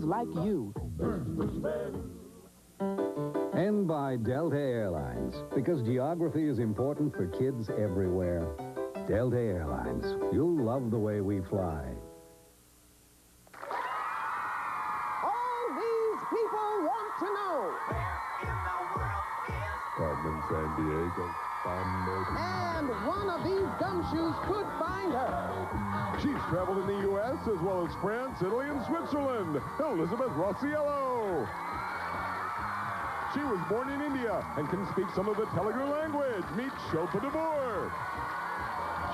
like you. And by Delta Airlines, because geography is important for kids everywhere. Delta Airlines, you'll love the way we fly. All these people want to know. Carmen Sandiego. And one of these gumshoes could find her. She's traveled in the U.S. as well as France, Italy, and Switzerland. Elizabeth Rossiello. She was born in India and can speak some of the Telugu language. Meet Shilpa Dabur.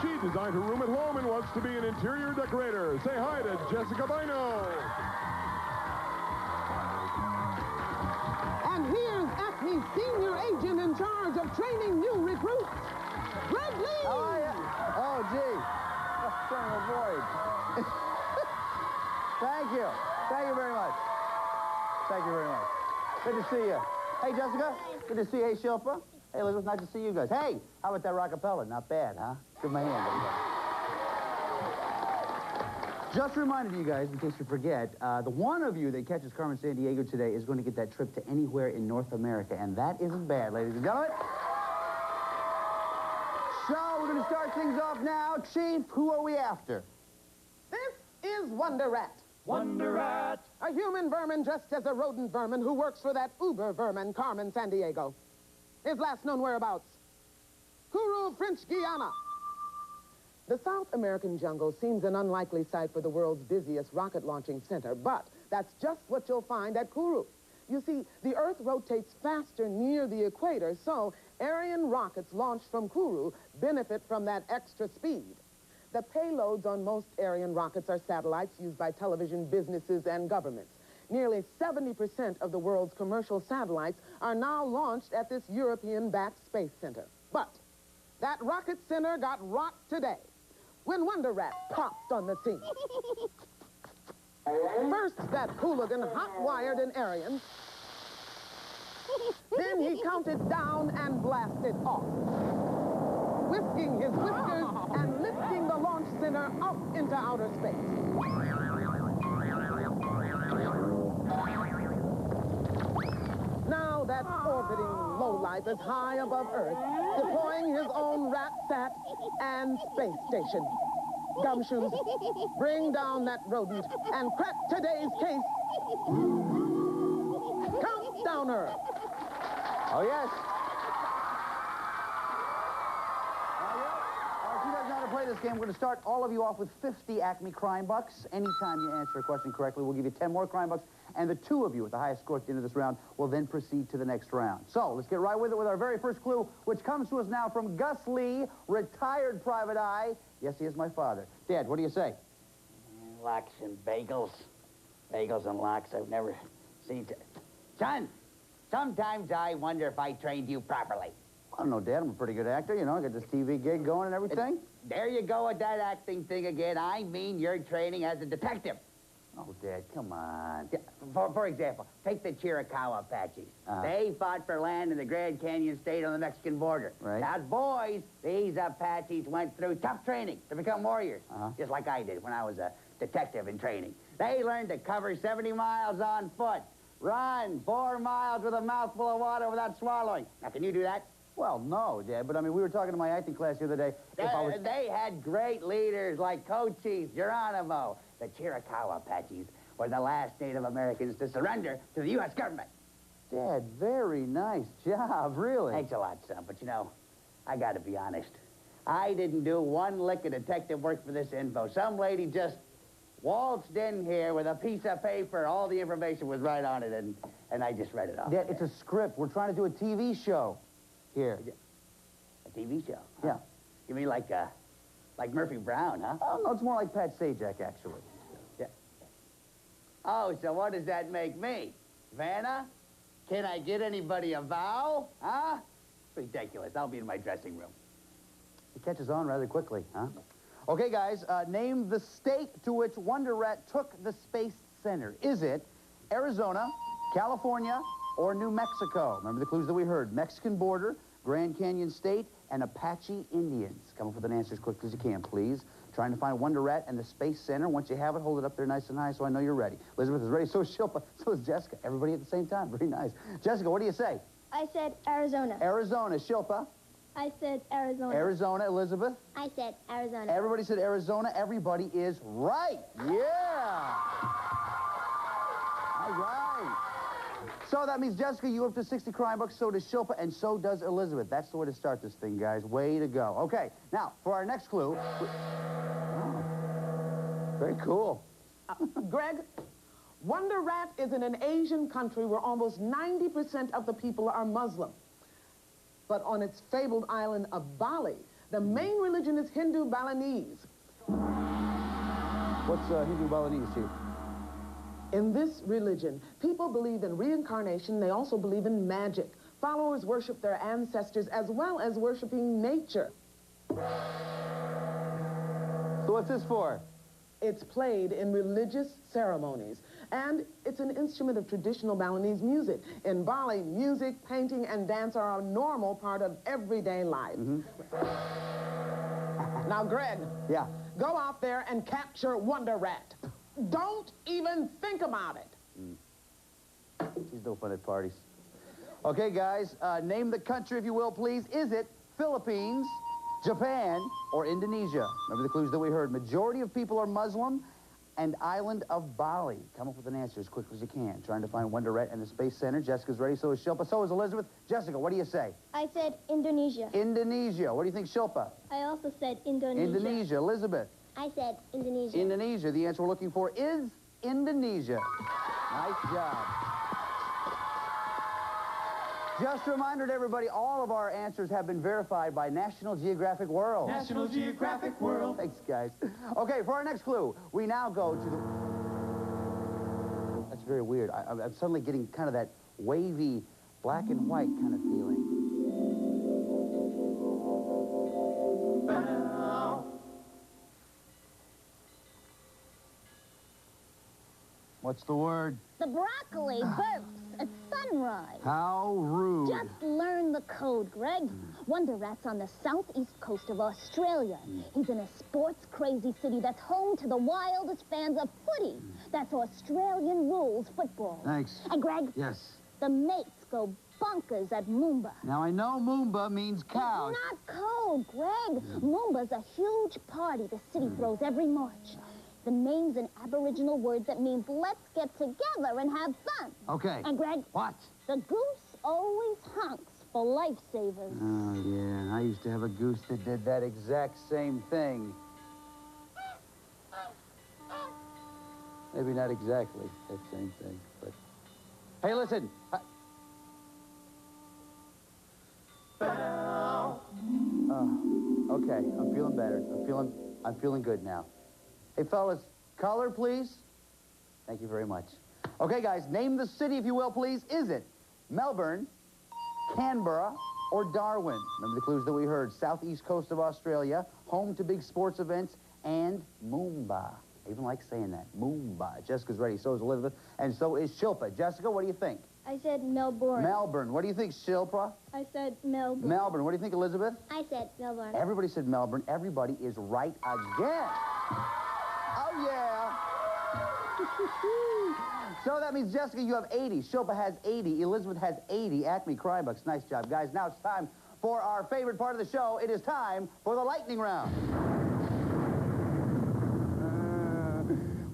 She designed her room at home and wants to be an interior decorator. Say hi to Jessica Bino. And here's Acme's senior agent in charge of training new recruits, Greg Lee. Oh, yeah. Oh, gee. Oh, trying to avoid. Thank you. Thank you very much. Thank you very much. Good to see you. Hey, Jessica. Good to see you. Hey, Shilpa. Hey, Elizabeth. Nice to see you guys. Hey, how about that rockapella? Not bad, huh? Give my hand. Just reminded you guys, in case you forget, the one of you that catches Carmen Sandiego today is going to get that trip to anywhere in North America, and that isn't bad, ladies and gentlemen. So, we're going to start things off now. Chief, who are we after? This is Wonder Rat. Wonder Rat. A human vermin dressed as a rodent vermin who works for that uber vermin, Carmen Sandiego. His last known whereabouts, Kourou, French Guiana. The South American jungle seems an unlikely site for the world's busiest rocket launching center, but that's just what you'll find at Kourou. You see, the Earth rotates faster near the equator, so Aryan rockets launched from Kourou benefit from that extra speed. The payloads on most Aryan rockets are satellites used by television businesses and governments. Nearly 70% of the world's commercial satellites are now launched at this European-backed space center. But that rocket center got rocked today when Wonder Rat popped on the scene. First, that hooligan hot-wired an Aryan. Then he counted down and blasted off, whisking his whiskers and lifting the launch center up into outer space. Now that orbiting lowlife is high above Earth, deploying his own rat-sat and space station. Gumshoes, bring down that rodent and crack today's case. Countdowner. Oh, yes. If you guys know how to play this game, we're going to start all of you off with 50 Acme Crime Bucks. Anytime you answer a question correctly, we'll give you 10 more Crime Bucks. And the two of you with the highest score at the end of this round will then proceed to the next round. So let's get right with it with our very first clue, which comes to us now from Gus Lee, retired private eye. Yes, he is my father. Dad, what do you say? Lox and bagels. Bagels and lox, I've never seen... Son, sometimes I wonder if I trained you properly. I don't know, Dad. I'm a pretty good actor. You know, I got this TV gig going and everything. There you go with that acting thing again. I mean your training as a detective. Oh, Dad, come on. For example, take the Chiricahua Apaches. They fought for land in the Grand Canyon State on the Mexican border. Right. Now, as boys, these Apaches went through tough training to become warriors, just like I did when I was a detective in training. They learned to cover 70 miles on foot, run 4 miles with a mouthful of water without swallowing. Now, can you do that? Well, no, Dad, but I mean, we were talking to my acting class the other day. They had great leaders like Co-Chief Geronimo. The Chiricahua Apaches were the last Native Americans to surrender to the U.S. government. Dad, very nice job, really. Thanks a lot, son, but you know, I gotta be honest. I didn't do one lick of detective work for this info. Some lady just waltzed in here with a piece of paper. All the information was right on it, and I just read it off. Dad, it's a script. We're trying to do a TV show here. A TV show? Huh? Yeah. You mean like Murphy Brown, huh? Oh, no, it's more like Pat Sajak, actually. Yeah. Oh, so what does that make me? Vanna? Can I get anybody a vow? Huh? Ridiculous. I'll be in my dressing room. It catches on rather quickly, huh? Okay, guys, name the state to which Wonder Rat took the Space Center. Is it Arizona, California, or New Mexico? Remember the clues that we heard. Mexican border, Grand Canyon State, and Apache Indians? Come up with an answer as quickly as you can, please. Trying to find Wonder Rat and the Space Center. Once you have it, hold it up there nice and high so I know you're ready. Elizabeth is ready, so is Shilpa, so is Jessica. Everybody at the same time. Very nice. Jessica, what do you say? I said Arizona. Arizona. Shilpa? I said Arizona. Arizona. Elizabeth? I said Arizona. Everybody said Arizona. Everybody is right. Yeah. All right. So that means, Jessica, you up to 60 crime bucks, so does Shilpa, and so does Elizabeth. That's the way to start this thing, guys. Way to go. Okay, now, for our next clue... Oh, very cool. Greg, Wonder Rat is in an Asian country where almost 90% of the people are Muslim. But on its fabled island of Bali, the main religion is Hindu Balinese. What's Hindu Balinese, Chief? In this religion, people believe in reincarnation. They also believe in magic. Followers worship their ancestors as well as worshiping nature. So what's this for? It's played in religious ceremonies, and it's an instrument of traditional Balinese music. In Bali, music, painting, and dance are a normal part of everyday life. Now, Greg, Yeah. go out there and capture Wonder Rat. Don't even think about it. She's no fun at parties. Okay, guys, name the country, if you will, please. Is it Philippines, Japan, or Indonesia? Remember the clues that we heard. Majority of people are Muslim, and island of Bali. Come up with an answer as quickly as you can. Trying to find Wonder Rat and the Space Center. Jessica's ready, so is Shilpa, so is Elizabeth. Jessica, what do you say? I said Indonesia. Indonesia. What do you think, Shilpa? I also said Indonesia. Indonesia. Elizabeth? I said Indonesia. Indonesia. The answer we're looking for is Indonesia. Nice job. Just a reminder to everybody, all of our answers have been verified by National Geographic World. National Geographic World. Thanks, guys. Okay, for our next clue, we now go to the... That's very weird. I'm suddenly getting kind of that wavy, black and white kind of feeling. What's the word? The broccoli burps at sunrise. How rude. Just learn the code, Greg. Wonder Rat's on the southeast coast of Australia. He's in a sports-crazy city that's home to the wildest fans of footy. That's Australian rules football. Thanks. And Greg, Yes. the mates go bonkers at Moomba. Now, I know Moomba means cow. It's not code, Greg. Moomba's a huge party the city throws every March. The name's an Aboriginal word that means let's get together and have fun. Okay. And Greg, What? the goose always honks for lifesavers. Oh, yeah. I used to have a goose that did that exact same thing. Maybe not exactly that same thing, but... Hey, listen. Okay. I'm feeling better. I'm feeling good now. Hey, fellas, color, please. Thank you very much. Okay, guys, name the city, if you will, please. Is it Melbourne, Canberra, or Darwin? Remember the clues that we heard. Southeast coast of Australia, home to big sports events, and Moomba. I even like saying that. Moomba. Jessica's ready, so is Elizabeth, and so is Shilpa. Jessica, what do you think? I said Melbourne. Melbourne. What do you think, Shilpa? I said Melbourne. Melbourne. What do you think, Elizabeth? I said Melbourne. Everybody said Melbourne. Everybody is right again. Oh, yeah. So that means, Jessica, you have 80. Shilpa has 80. Elizabeth has 80 Acme Crime Bucks. Nice job, guys. Now it's time for our favorite part of the show. It is time for the lightning round.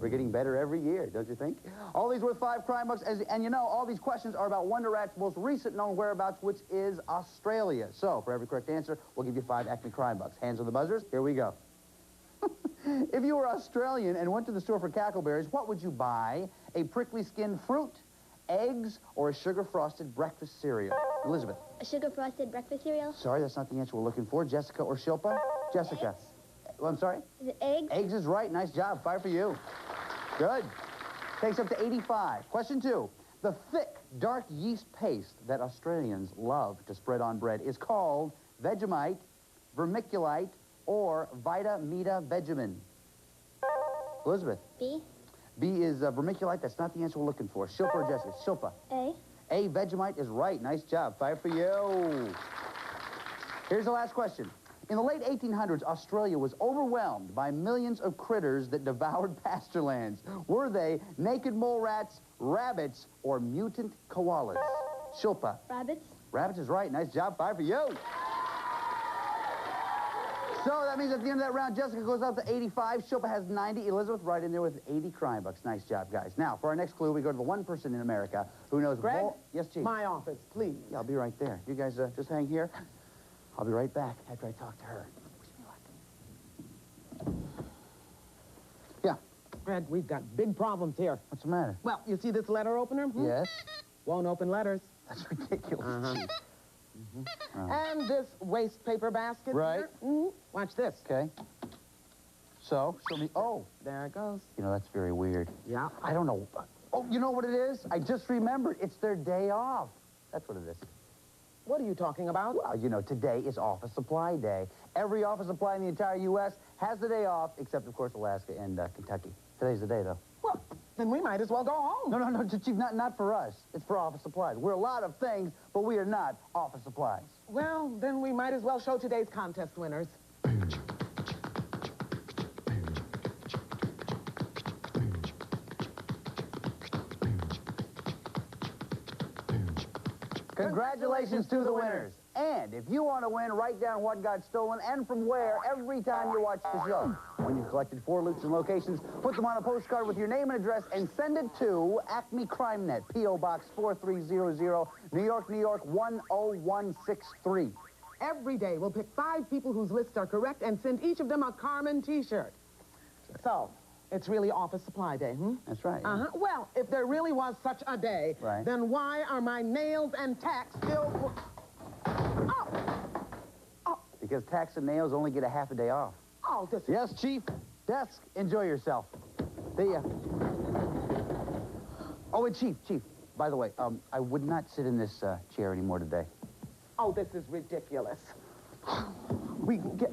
We're getting better every year, don't you think? All these worth 5 crime bucks, and you know, all these questions are about Wonder Rat's most recent known whereabouts, which is Australia. So, for every correct answer, we'll give you 5 Acme Crime Bucks. Hands on the buzzers. Here we go. If you were Australian and went to the store for cackleberries, what would you buy? A prickly skinned fruit, eggs, or a sugar-frosted breakfast cereal? Elizabeth. A sugar-frosted breakfast cereal? Sorry, that's not the answer we're looking for. Jessica or Shilpa? Jessica. Well, I'm sorry? Is it eggs? Eggs is right. Nice job. 5 for you. Good. Takes up to 85. Question 2. The thick, dark yeast paste that Australians love to spread on bread is called Vegemite, vermiculite, or Vita Meta Vegemin. Elizabeth. B. B is vermiculite. That's not the answer we're looking for. Shilpa or Jessica? Shilpa. A. A, Vegemite is right. Nice job. 5 for you. Here's the last question. In the late 1800s, Australia was overwhelmed by millions of critters that devoured pasture lands. Were they naked mole rats, rabbits, or mutant koalas? Shilpa. Rabbits? Rabbits is right. Nice job. 5 for you. So that means at the end of that round, Jessica goes up to 85. Shilpa has 90. Elizabeth right in there with 80 crime bucks. Nice job, guys. Now, for our next clue, we go to the one person in America who knows Greg? more. Yes, Chief. My office, please. Yeah, I'll be right there. You guys just hang here. I'll be right back after I talk to her. Wish me luck. Yeah. Greg, we've got big problems here. What's the matter? Well, you see this letter opener? Yes. Won't open letters. That's ridiculous. Chief. And this waste paper basket. Right. Here. Watch this. Okay. So, show me. Oh, There it goes. you know, that's very weird. Yeah. I don't know. Oh, you know what it is? I just remembered. It's their day off. That's what it is. What are you talking about? Well, you know, today is Office Supply Day. Every office supply in the entire U.S. has the day off, except, of course, Alaska and Kentucky. Today's the day, though. Well, then we might as well go home. No, Chief, not for us. It's for office supplies. We're a lot of things, but we are not office supplies. Well, then we might as well show today's contest winners. Congratulations to the winners. And if you want to win, write down what got stolen and from where every time you watch the show. When you've collected 4 loops and locations, put them on a postcard with your name and address and send it to Acme Crime Net, P.O. Box 4300, New York, New York 10163. Every day we'll pick 5 people whose lists are correct and send each of them a Carmen t-shirt. So, it's really Office Supply Day, That's right. Uh-huh. Well, if there really was such a day, Right. then why are my nails and tacks still... Because tax and nails only get a half a day off. Oh, this... Yes, Chief. Desk, enjoy yourself. See ya. Oh, and Chief, by the way, I would not sit in this chair anymore today. Oh, this is ridiculous. We can get...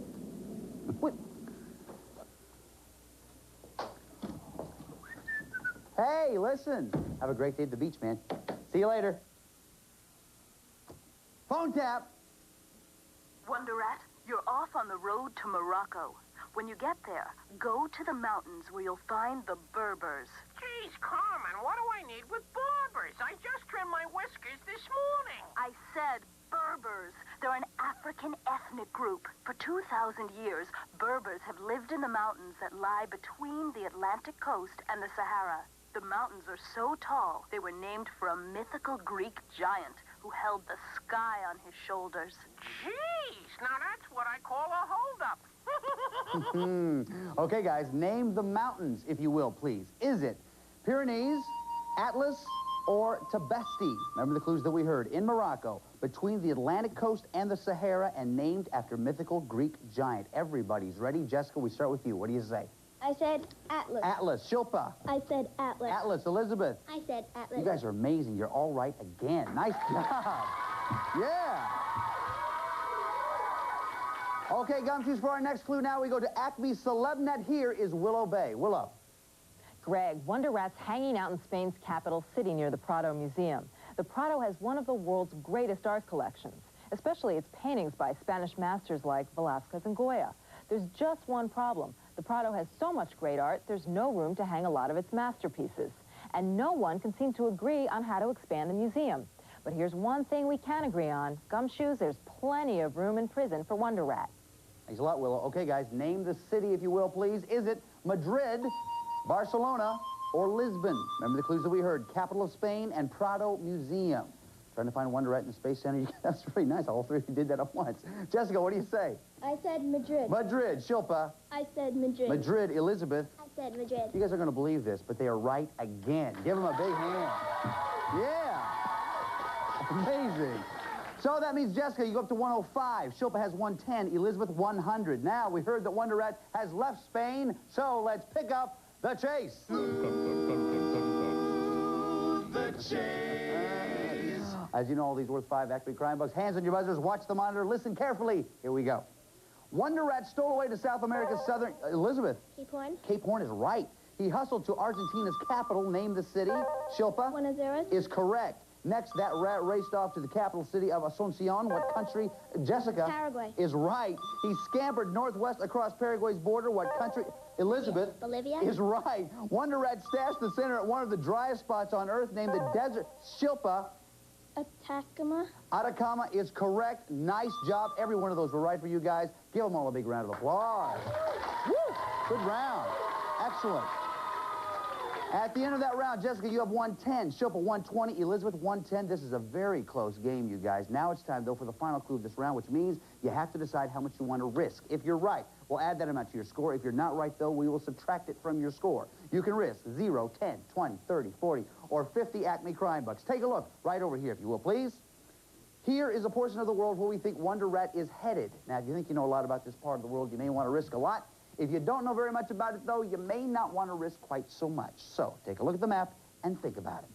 Hey, listen. Have a great day at the beach, man. See you later. Phone tap. Wonder Rat, you're off on the road to Morocco. When you get there, go to the mountains where you'll find the Berbers. Geez, Carmen, what do I need with Berbers? I just trimmed my whiskers this morning. I said Berbers. They're an African ethnic group. For 2,000 years, Berbers have lived in the mountains that lie between the Atlantic coast and the Sahara. The mountains are so tall, they were named for a mythical Greek giant who held the sky on his shoulders. Geez, now that's what I call a holdup. Okay, guys, name the mountains, if you will, please. Is it Pyrenees, Atlas, or Tibesti? Remember the clues that we heard. In Morocco, between the Atlantic coast and the Sahara, and named after mythical Greek giant. Everybody's ready. Jessica, we start with you. What do you say? I said Atlas. Atlas. Shilpa. I said Atlas. Atlas. Elizabeth. I said Atlas. You guys are amazing. You're all right again. Nice job. Yeah. Okay, Gumshoes, for our next clue now, we go to Acme Celebnet. Here is Willow Bay. Willow. Greg, Wonder Rat's hanging out in Spain's capital city near the Prado Museum. The Prado has one of the world's greatest art collections, especially its paintings by Spanish masters like Velázquez and Goya. There's just one problem. The Prado has so much great art, there's no room to hang a lot of its masterpieces. And no one can seem to agree on how to expand the museum. But here's one thing we can agree on. Gumshoes, there's plenty of room in prison for Wonder Rat. Thanks a lot, Willow. Okay, guys, name the city, if you will, please. Is it Madrid, Barcelona, or Lisbon? Remember the clues that we heard. Capital of Spain and Prado Museum. Trying to find Wonder Rat in the Space Center. That's very nice. All 3 of you did that at once. Jessica, what do you say? I said Madrid. Madrid. Shilpa. I said Madrid. Madrid. Elizabeth. I said Madrid. You guys are going to believe this, but they are right again. Give them a big hand. Yeah. Amazing. So that means, Jessica, you go up to 105. Shilpa has 110. Elizabeth, 100. Now, we heard that Wonder Rat has left Spain, so let's pick up the chase. The chase. As you know, all these worth 5 Acme crime bucks. Hands on your buzzers. Watch the monitor. Listen carefully. Here we go. Wonder Rat stole away to South America's southern... Elizabeth. Cape Horn. Cape Horn is right. He hustled to Argentina's capital. Name the city. Shilpa. Buenos Aires. Is correct. Next, that rat raced off to the capital city of Asuncion. What country? Jessica. Paraguay. Is right. He scampered northwest across Paraguay's border. What country? Elizabeth. Bolivia. Is right. Wonder Rat stashed the center at one of the driest spots on Earth, named the desert. Shilpa. Atacama. Atacama is correct. Nice job. Every one of those were right for you guys. Give them all a big round of applause. Woo! Good round. Excellent. At the end of that round, Jessica, you have 110. Shilpa 120. Elizabeth 110. This is a very close game, you guys. Now it's time, though, for the final clue of this round, which means you have to decide how much you want to risk. If you're right, we'll add that amount to your score. If you're not right, though, we will subtract it from your score. You can risk 0, 10, 20, 30, 40, or 50 Acme Crime Bucks. Take a look right over here, if you will, please. Here is a portion of the world where we think Wonder Rat is headed. Now, if you think you know a lot about this part of the world, you may want to risk a lot. If you don't know very much about it, though, you may not want to risk quite so much. So, take a look at the map and think about it.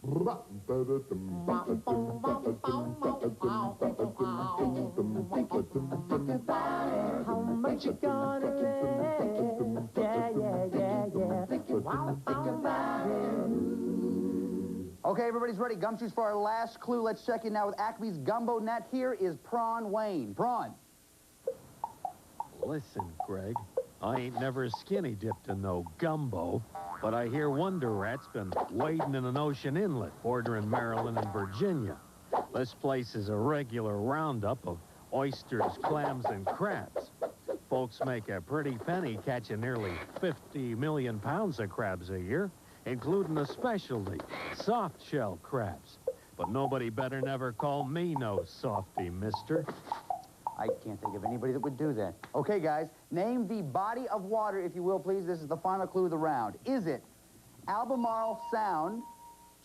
How much you gonna live? Yeah. Think about it. Okay, everybody's ready. Gumshoes for our last clue. Let's check in now with Acme's Gumbo Net. Here is Prawn Wayne. Prawn. Listen, Greg, I ain't never skinny dipped in no gumbo, but I hear Wonder Rat's been wading in an ocean inlet bordering Maryland and Virginia. This place is a regular roundup of oysters, clams, and crabs. Folks make a pretty penny catching nearly 50 million pounds of crabs a year, including a specialty, soft-shell crabs. But nobody better never call me no softy, mister. I can't think of anybody that would do that. Okay, guys, name the body of water, if you will, please. This is the final clue of the round. Is it Albemarle Sound,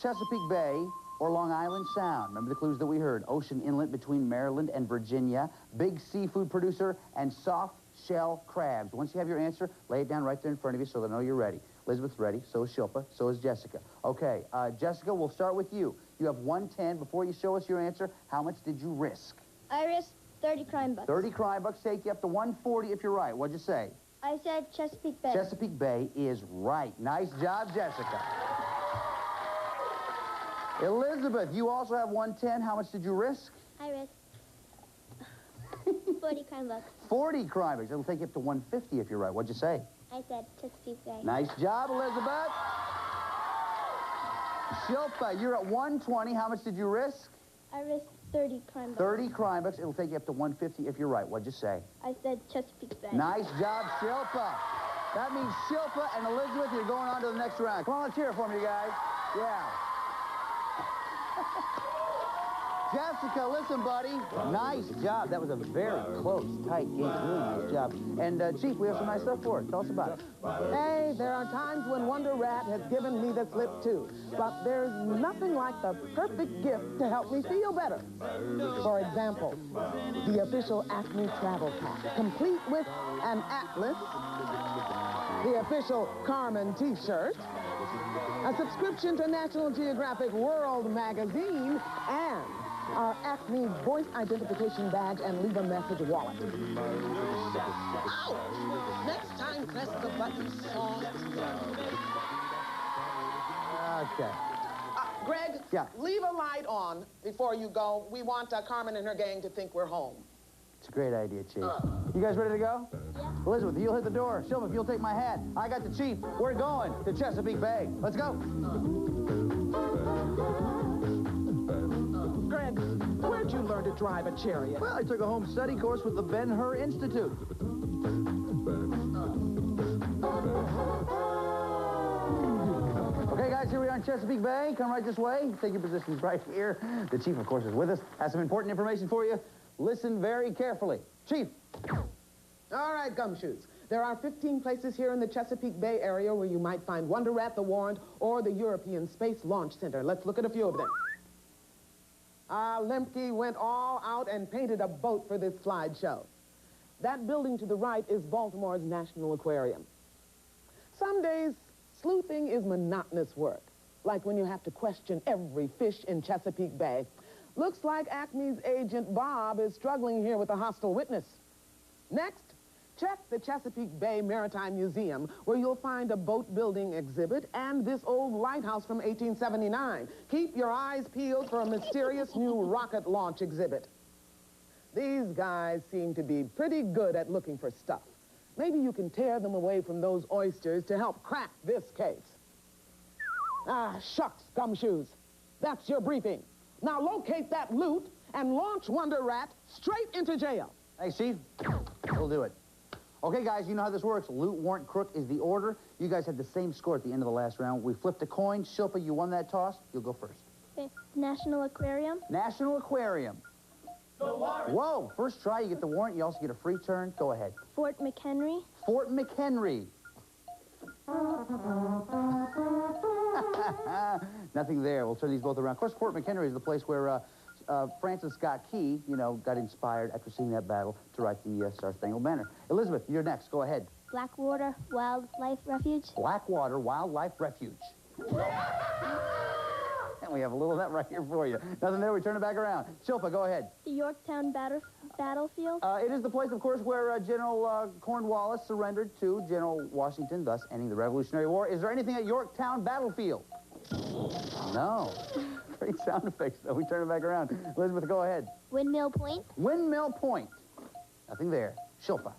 Chesapeake Bay, or Long Island Sound? Remember the clues that we heard. Ocean inlet between Maryland and Virginia, big seafood producer, and soft-shell crabs. Once you have your answer, lay it down right there in front of you so they know you're ready. Elizabeth's ready, so is Shilpa, so is Jessica. Okay, Jessica, we'll start with you. You have 110. Before you show us your answer, how much did you risk? I risked 30 crime bucks. 30 crime bucks take you up to 140 if you're right. What'd you say? I said Chesapeake Bay. Chesapeake Bay is right. Nice job, Jessica. Elizabeth, you also have 110. How much did you risk? I risked 40 crime bucks. 40 crime bucks. It'll take you up to 150 if you're right. What'd you say? I said Chesapeake Bay. Nice job, Elizabeth. Shilpa, you're at 120. How much did you risk? I risked 30 crime bucks. 30 crime bucks. It'll take you up to 150 if you're right. What'd you say? I said Chesapeake Bay. Nice job, Shilpa. That means Shilpa and Elizabeth, you're going on to the next round. Come on, let's hear it for me, you guys. Yeah. Jessica, listen, buddy. Nice job. That was a very close, tight game. Really nice job. And, Chief, we have some nice stuff for it. Tell us about it. Hey, there are times when Wonder Rat has given me the slip, too. But there's nothing like the perfect gift to help me feel better. For example, the official Acme travel pack, complete with an atlas, the official Carmen t-shirt, a subscription to National Geographic World magazine, and our Acme voice identification badge and leave a message wallet. Ouch! Next time, press the button soft. Okay. Greg, Yeah. leave a light on before you go. We want Carmen and her gang to think we're home. It's a great idea, Chief. You guys ready to go? Yeah. Elizabeth, you'll hit the door. Shilpa, if you'll take my hat. I got the Chief. We're going to Chesapeake Bay. Let's go. Greg, where'd you learn to drive a chariot? Well, I took a home study course with the Ben-Hur Institute. Okay, guys, here we are in Chesapeake Bay. Come right this way. Take your positions right here. The Chief, of course, is with us. Has some important information for you. Listen very carefully. Chief. All right, Gumshoes. There are 15 places here in the Chesapeake Bay area where you might find Wonder Rat, the Warrant, or the European Space Launch Center. Let's look at a few of them. Lemke went all out and painted a boat for this slideshow. That building to the right is Baltimore's National Aquarium. Some days, sleuthing is monotonous work, like when you have to question every fish in Chesapeake Bay. Looks like Acme's agent Bob is struggling here with a hostile witness. Next, Check the Chesapeake Bay Maritime Museum, where you'll find a boat building exhibit and this old lighthouse from 1879. Keep your eyes peeled for a mysterious new rocket launch exhibit. These guys seem to be pretty good at looking for stuff. Maybe you can tear them away from those oysters to help crack this case. Ah, shucks, gumshoes. That's your briefing. Now locate that loot and launch Wonder Rat straight into jail. Hey, Steve, we'll do it. Okay, guys, you know how this works. Loot, warrant, crook is the order. You guys had the same score at the end of the last round. We flipped a coin. Shilpa, you won that toss. You'll go first. Okay. National Aquarium. National Aquarium. Whoa, first try, you get the warrant. You also get a free turn. Go ahead. Fort McHenry. Fort McHenry. Nothing there. We'll turn these both around. Of course, Fort McHenry is the place where Francis Scott Key, you know, got inspired after seeing that battle to write the Star Spangled Banner. Elizabeth, you're next. Go ahead. Blackwater Wildlife Refuge. Blackwater Wildlife Refuge. And we have a little of that right here for you. Nothing there. We turn it back around. Shilpa, go ahead. The Yorktown Battlefield. It is the place, of course, where General Cornwallis surrendered to General Washington, thus ending the Revolutionary War. Is there anything at Yorktown Battlefield? No. Great sound effects, though. We turn it back around. Elizabeth, go ahead. Windmill Point. Windmill Point. Nothing there. Shilpa.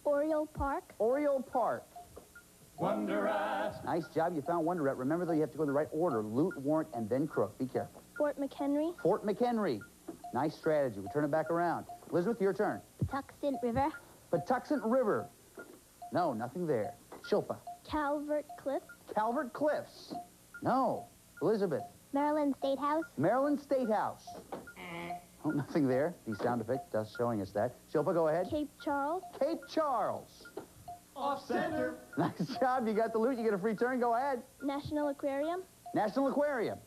Oriole Park. Oriole Park. Wonder Rat. Nice job. You found Wonder Rat. Remember, though, you have to go in the right order. Loot, warrant, and then crook. Be careful. Fort McHenry. Fort McHenry. Nice strategy. We turn it back around. Elizabeth, your turn. Patuxent River. Patuxent River. No, nothing there. Shilpa. Calvert Cliffs. Calvert Cliffs. No. Elizabeth. Maryland State House. Maryland State House. Oh, nothing there. The sound effect does showing us that. Shilpa, go ahead. Cape Charles. Cape Charles. Off center. Nice job. You got the loot. You get a free turn. Go ahead. National Aquarium. National Aquarium.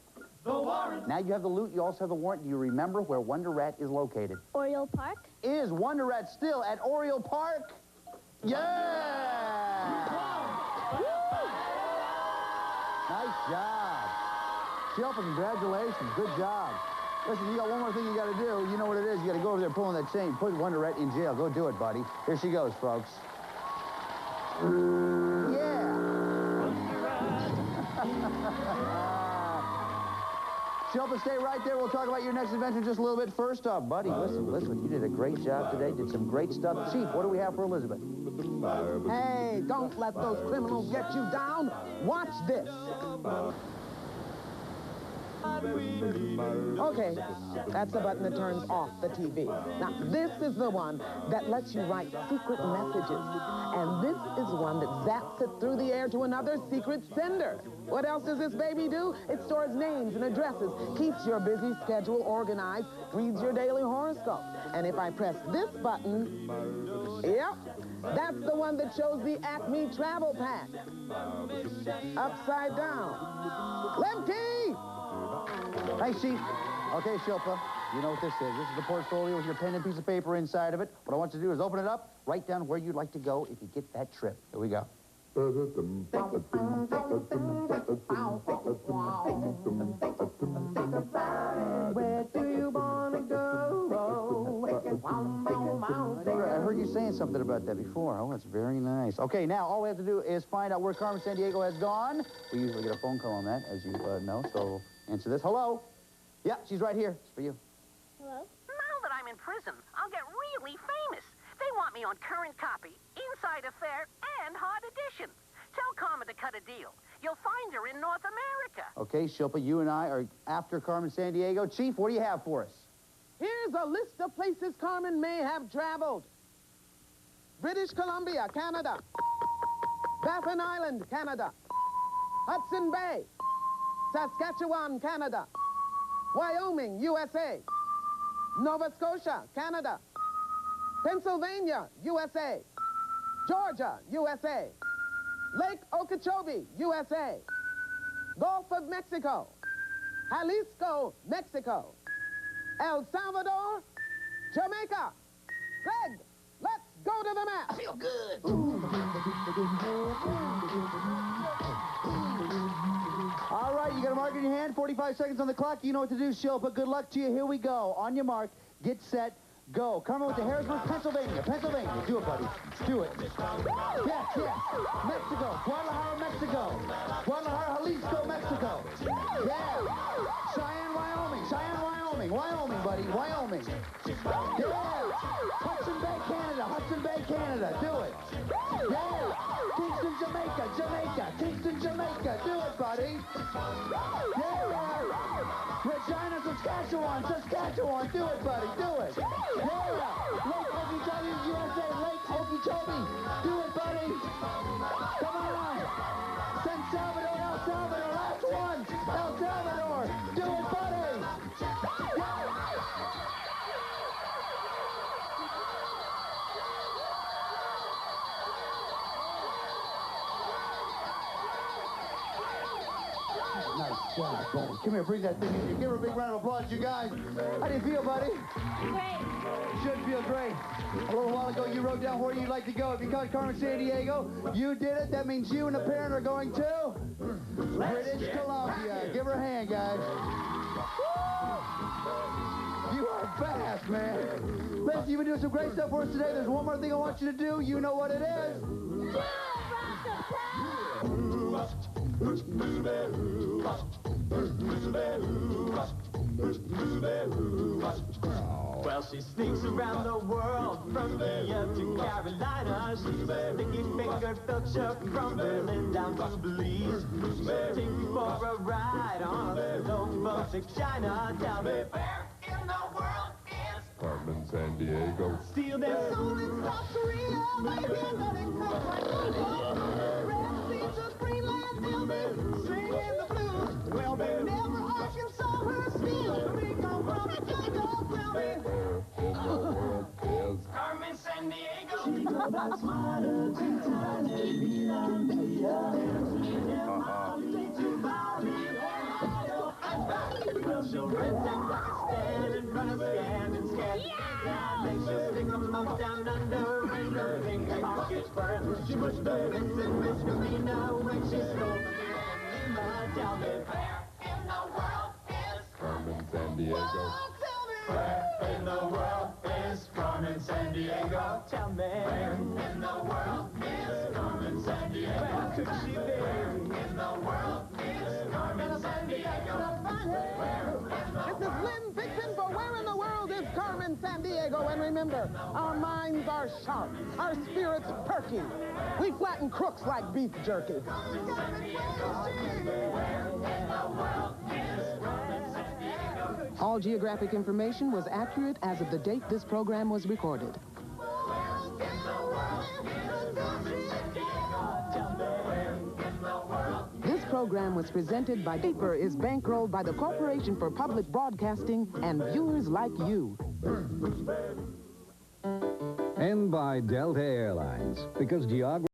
The warrant. Now you have the loot. You also have the warrant. Do you remember where Wonder Rat is located? Oriole Park. Is Wonder Rat still at Oriole Park? Yeah! Nice job. Shilpa, congratulations. Good job. Listen, you got one more thing you got to do. You know what it is. You got to go over there pulling that chain. Put Wonder Rat in jail. Go do it, buddy. Here she goes, folks. Yeah. Shilpa, stay right there. We'll talk about your next adventure just a little bit. First off, buddy, listen, Elizabeth, you did a great job today. Did some great stuff. Chief, what do we have for Elizabeth? Hey, don't let those criminals get you down. Watch this. Okay, that's the button that turns off the TV. Now, this is the one that lets you write secret messages. And this is one that zaps it through the air to another secret sender. What else does this baby do? It stores names and addresses, keeps your busy schedule organized, reads your daily horoscope. And if I press this button, yep, that's the one that shows the Acme travel pack. Upside down. Left key! Thanks, Chief. Okay, Shilpa, you know what this is. This is the portfolio with your pen and piece of paper inside of it. What I want you to do is open it up, write down where you'd like to go if you get that trip. Here we go. Where do you want to go? I heard you saying something about that before. Oh, that's very nice. Okay, now all we have to do is find out where Carmen Sandiego has gone. We usually get a phone call on that, as you know, so answer this. Hello? Yeah, she's right here. It's for you. Hello? Now that I'm in prison, I'll get really famous. They want me on Current Copy, Inside Affair, and Hot Edition. Tell Carmen to cut a deal. You'll find her in North America. Okay, Shilpa, you and I are after Carmen Sandiego. Chief, what do you have for us? Here's a list of places Carmen may have traveled. British Columbia, Canada. Baffin Island, Canada. Hudson Bay. Saskatchewan, Canada. Wyoming, USA. Nova Scotia, Canada. Pennsylvania, USA. Georgia, USA. Lake Okeechobee, USA. Gulf of Mexico. Jalisco, Mexico. El Salvador, Jamaica. Greg, let's go to the map. I feel good. All right, you got a mark in your hand, 45 seconds on the clock. You know what to do, Shilpa. Good luck to you. Here we go. On your mark, get set, Go. Carmen with the Harrisburg, Pennsylvania. Pennsylvania. Do it, buddy. Do it. Yes, yes. Mexico. Guadalajara, Mexico. Guadalajara, Jalisco, Mexico. Yeah. Cheyenne, Wyoming. Cheyenne, Wyoming. Wyoming, buddy. Wyoming. Yeah. Hudson Bay, Canada. Hudson Bay, Canada. Do it. Yeah. Kingston, Jamaica. Jamaica. Kingston, Jamaica. Do it, buddy. Yeah. Regina, Saskatchewan. Saskatchewan. Do it, buddy. Do it. Yeah. Lake Okeechobee, USA. Lake Okeechobee. Do it, buddy. Come on. San Salvador, El Salvador. Last one. El Salvador. Do it, buddy. Nice job, buddy. Come here, bring that thing in here. Give her a big round of applause, you guys. How do you feel, buddy? Great. Should feel great. A little while ago, you wrote down where you'd like to go. If you caught Carmen Sandiego, you did it. That means you and the parent are going to British Columbia. Give her a hand, guys. You are fast, man. Beth, you've been doing some great stuff for us today. There's one more thing I want you to do. You know what it is. Well, she sneaks around the world from India to Carolina. She's sticky-fingered filcher from Berlin down to Belize. Take you for a ride on the lowboat to China. Tell me where in the world is Carmen Sandiego. Steal their soul in South Korea. Maybe nothing comes like Red Sea to Greenland. They'll be singing the blues. Well, they never Arkansas her steal. We come from Chicago. Carmen Sandiego. She goes back smarter to time. Well, she'll rent Pakistan and run a scan and scan. Yeah! They she'll stick 'em up down under and her pink pockets burn. She was the Vincent Misdemeanor when she stole from Lima. Tell me where in the world is Carmen Sandiego. where in the world is Carmen Sandiego? Tell me where in the world is Carmen Sandiego? Where could she be? Where in the world is Carmen Sandiego? This is Lynn Vixen for Where in the World is Carmen Sandiego? And remember, our minds are sharp, our spirits perky. We flatten crooks like beef jerky. All geographic information was accurate as of the date this program was recorded. This program was presented by Paper is bankrolled by the Corporation for Public Broadcasting and viewers like you. And by Delta Airlines, because geography